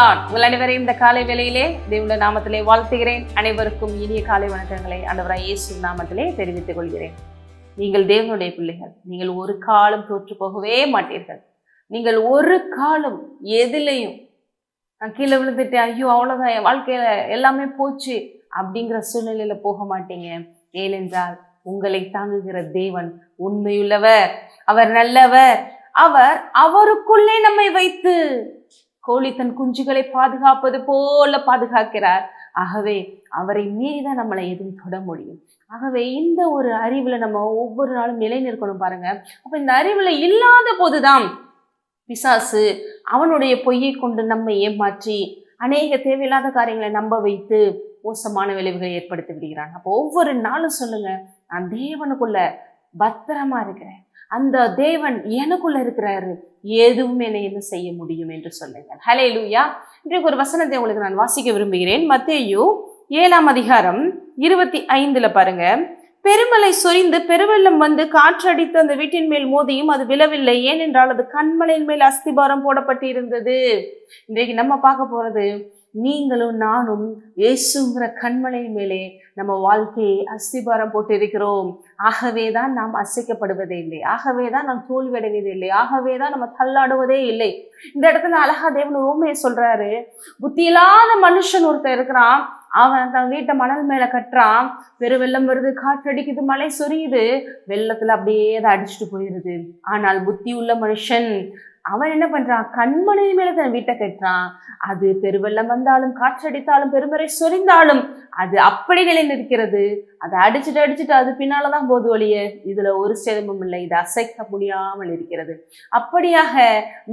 Lord. உங்கள் அனைவரையும் இந்த காலை வேளையிலே தேவனுடைய நாமத்திலே வாழ்த்துகிறேன். அனைவருக்கும் இனிய காலை வணக்கங்களை ஆண்டவராகிய இயேசு நாமத்திலே தெரிவித்துக் கொள்கிறேன். நீங்கள் தேவனுடைய பிள்ளைகள். நீங்கள் ஒரு காலம் தோற்று போகவே மாட்டீர்கள். நீங்கள் ஒரு காலம் எதிலையும் நான் கீழே விழுந்துட்டேன், ஐயோ அவ்வளோதான், என் வாழ்க்கையில எல்லாமே போச்சு அப்படிங்கிற சூழ்நிலையில போக மாட்டீங்க. ஏனென்றால் உங்களை தாங்குகிற தேவன் உண்மையுள்ளவர், அவர் நல்லவர். அவர் அவருக்குள்ளே நம்மை வைத்து கோழி தன் குஞ்சுகளை பாதுகாப்பது போல பாதுகாக்கிறார். ஆகவே அவரை மீறிதான் நம்மளை எதுவும் தொட முடியும். ஆகவே இந்த ஒரு அறிவுல நம்ம ஒவ்வொரு நாளும் நிலை நிற்கணும் பாருங்க. அப்ப இந்த அறிவுல இல்லாத போதுதான் பிசாசு அவனுடைய பொய்யை கொண்டு நம்மை ஏமாற்றி அநேக தேவையில்லாத காரியங்களை நம்ப வைத்து மோசமான விளைவுகளை ஏற்படுத்தி விடுகிறான். அப்போ ஒவ்வொரு நாளும் சொல்லுங்க, நான் தேவனுக்குள்ள பத்திரமா இருக்கிறேன், அந்த தேவன் எனக்குள்ள இருக்கிறாரு, எதுவும் என்னை என்ன செய்ய முடியும் என்று சொல்லுங்கள். ஹல்லேலூயா. இன்றைக்கு ஒரு வசனத்தை உங்களுக்கு நான் வாசிக்க விரும்புகிறேன். மத்தேயு 7:25 பாருங்க. பெருமலை சொரிந்து பெருவெள்ளம் வந்து காற்றடித்து அந்த வீட்டின் மேல் மோதியும் அது விழவில்லை, ஏனென்றால் அது கண்மலையின் மேல் அஸ்திபாரம் போடப்பட்டு இருந்தது. இன்றைக்கு நம்ம பார்க்க போறது, நீங்களும் நானும் இயேசுங்கிற கண்மலையின் மேலே நம்ம வாழ்க்கையை அஸ்திபாரம் போட்டு இருக்கிறோம். ஆகவேதான் நாம் அசைக்கப்படுவதே இல்லை, ஆகவேதான் நாம் தோல்வியடைவதே இல்லை, ஆகவேதான் நம்ம தள்ளாடுவதே இல்லை. இந்த இடத்துல அழகா தேவன் உண்மையை சொல்றாரு. புத்தி இல்லாத மனுஷன் ஒருத்தர் இருக்கிறான், அவன் தன் வீட்டை மணல் மேல கட்டுறான், பெருவெள்ளம் வருது, காற்றடிக்குது, மழை சொரியுது, வெள்ளத்துல அப்படியே அதை அடிச்சுட்டு போயிருது. ஆனால் புத்தி உள்ள மனுஷன் அவன் என்ன பண்றான், கண்மணி மேல தன் வீட்டை கட்டுறான். அது பெருவெள்ளம் வந்தாலும் காற்றடித்தாலும் பெருமறை சொரிந்தாலும் அது அப்படி நிலை நிற்கிறது. அதை அடிச்சுட்டு அது பின்னாலதான் போது ஒழிய இதுல ஒரு சேதமும் இல்லை, இது அசைக்க முடியாமல் இருக்கிறது. அப்படியாக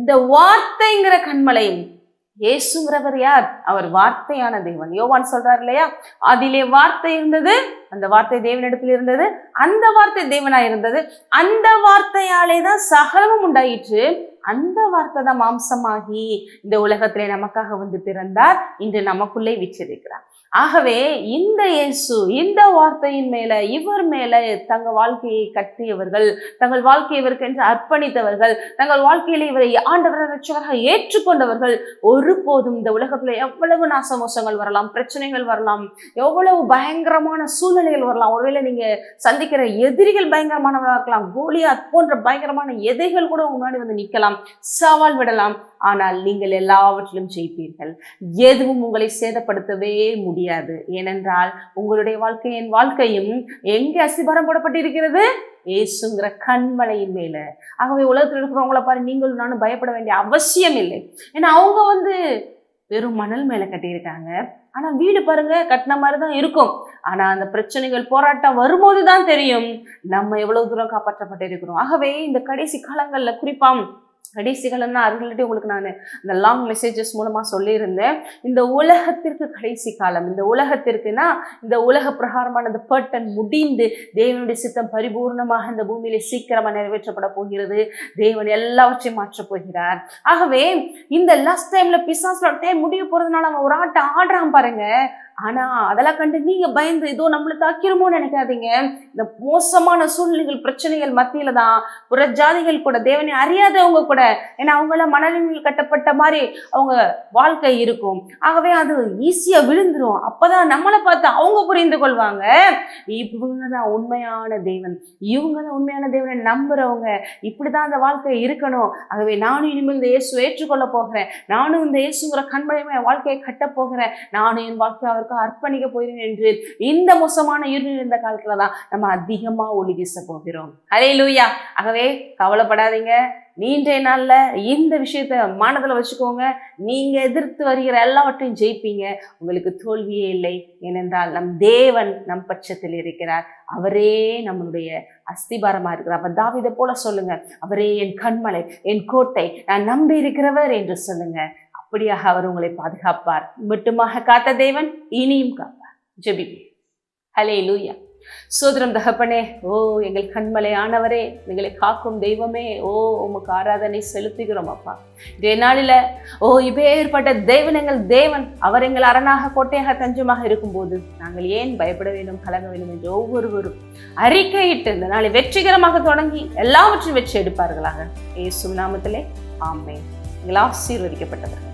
இந்த வார்த்தைங்கிற கண்மலை, இயேசுங்கிறவர் யார்? அவர் வார்த்தையான தேவன். யோவான் சொல்றார் இல்லையா, அதிலே வார்த்தை இருந்தது, அந்த வார்த்தை தேவனிடத்தில் இருந்தது, அந்த வார்த்தை தேவனா இருந்தது, அந்த வார்த்தையாலே தான் சகலமும் உண்டாயிற்று, அந்த வார்த்தை தான் மாம்சமாகி இந்த உலகத்திலே நமக்காக வந்து பிறந்தார், இன்று நமக்குள்ளே வீற்றிருக்கிறார். ஆகவே இந்த இயேசு, இந்த வார்த்தையின் மேல, இவர் மேல தங்கள் வாழ்க்கையை கட்டியவர்கள், தங்கள் வாழ்க்கையை இவருக்கென்று அர்ப்பணித்தவர்கள், தங்கள் வாழ்க்கையில இவரை ஆண்டவர் ரட்சகராக ஏற்றுக்கொண்டவர்கள் ஒருபோதும் இந்த உலகத்துல எவ்வளவு நாசமோசங்கள் வரலாம், பிரச்சனைகள் வரலாம், எவ்வளவு பயங்கரமான சூழ்நிலைகள் வரலாம், ஒருவேளை நீங்க சந்திக்கிற எதிரிகள் பயங்கரமானவர்களாக இருக்கலாம், கோலியாத் போன்ற பயங்கரமான எதிரிகள் கூட உங்க முன்னாடி வந்து நிக்கலாம், சவால் விடலாம். ஆனால் நீங்கள் எல்லாவற்றிலும் ஜெயிப்பீர்கள். எதுவும் உங்களை சேதப்படுத்தவே முடியாது. ஏனென்றால் உங்களுடைய வாழ்க்கை, என் வாழ்க்கையும் எங்கே அஸ்திபாரம் போடப்பட்டிருக்கிறது? இயேசுங்கிற கண்மலையின் மேல. ஆகவே உலகத்தில் இருக்கிறவங்கள பாரு, நீங்களும் நானும் பயப்பட வேண்டிய அவசியம் இல்லை. ஏன்னா அவங்க வெறும் மணல் மேல கட்டியிருக்காங்க. ஆனா வீடு பாருங்க, கட்டின மாதிரிதான் இருக்கும். ஆனா அந்த பிரச்சனைகள், போராட்டம் வரும்போதுதான் தெரியும் நம்ம எவ்வளவு தூரம் காப்பாற்றப்பட்டு இருக்கிறோம். ஆகவே இந்த கடைசி காலங்கள்ல, குறிப்பா கடைசிகள்னா அருள்கிட்ட உங்களுக்கு நான் இந்த லாங் மெசேஜஸ் மூலமா சொல்லியிருந்தேன், இந்த உலகத்திற்கு கடைசி காலம், இந்த உலகத்திற்குனா இந்த உலக பிரகாரமான பர்டன் முடிந்து தேவனுடைய சித்தம் பரிபூர்ணமாக இந்த பூமியில சீக்கிரமா நிறைவேற்றப்பட போகிறது. தேவன் எல்லாவற்றையும் மாற்றப் போகிறார். ஆகவே இந்த லாஸ்ட் டைம்ல பிசாசோட டைம் முடிய போறதுனால அவன் ஒரு ஆட்டம் ஆடுறான் பாருங்க. ஆனா அதெல்லாம் கண்டு நீங்க பயந்து ஏதோ நம்மளை தாக்கிருமோ நினைக்காதீங்க. இந்த மோசமான சூழ்நிலைகள், பிரச்சனைகள் மத்தியில தான் புற ஜாதிகள் கூட, தேவனை அறியாதவங்க கூட, ஏன்னா அவங்களாம் மணலில் கட்டப்பட்ட மாதிரி அவங்க வாழ்க்கை இருக்கும். ஆகவே அது ஈஸியா விழுந்துரும். அப்பதான் நம்மளை பார்த்து அவங்க புரிந்து கொள்வாங்க, இவங்கதான் உண்மையான தேவன், இவங்கதான் உண்மையான தேவனை நம்புறவங்க, இப்படிதான் அந்த வாழ்க்கை இருக்கணும். ஆகவே நானும் இனிமேல் இந்த இயேசு ஏற்றுக்கொள்ள போகிறேன், நானும் இந்த இயேசுங்கிற கண்மலையுமே வாழ்க்கையை கட்ட போகிறேன், நானும் என் வாழ்க்கை அவருக்கு அர்ப்பணிக்க போகிறேன் என்று இந்த மோசமான இருள் இந்த காலத்துல தான் நம்ம அதிகமா ஒளி வீச போகிறோம். ஹல்லேலூயா. ஆகவே கவலைப்படாதீங்க. நீண்டைய நாள்ல இந்த விஷயத்த மனதில் வச்சுக்கோங்க. நீங்க எதிர்த்து வருகிற எல்லாவற்றையும் ஜெயிப்பீங்க. உங்களுக்கு தோல்வியே இல்லை. ஏனென்றால் நம் தேவன் நம் பட்சத்தில் இருக்கிறார். அவரே நம்மளுடைய அஸ்திபாரமா இருக்கிறார். அப்ப தாவீதை போல சொல்லுங்க, அவரே என் கண்மலை, என் கோட்டை, நான் நம்பி இருக்கிறவர் என்று சொல்லுங்க. அப்படியாக அவர் உங்களை பாதுகாப்பார். மட்டுமாக காத்த தேவன் இனியும் காப்பார். ஜெபிப்போம். ஹல்லேலூயா. சோதரம் தகப்பனே, ஓ எங்கள் கண்மலை ஆனவரே, எங்களை காக்கும் தெய்வமே, ஓ உமக்கு ஆராதனை செலுத்துகிறோம் அப்பா. இதே நாளில இப்பேற்பட்ட தேவன் எங்கள் தேவன், அவர் எங்கள் அரணாக கோட்டையாக தஞ்சமாக இருக்கும்போது நாங்கள் ஏன் பயப்பட வேண்டும், கலங்க வேண்டும் என்று ஒவ்வொருவரும் அறிக்கையிட்டு இந்த நாளை வெற்றிகரமாக தொடங்கி எல்லாவற்றையும் வெற்றி எடுப்பார்களாக. இயேசு நாமத்திலே ஆமென். எங்கள் ஆசீர்வதிக்கப்பட்டவர்கள்.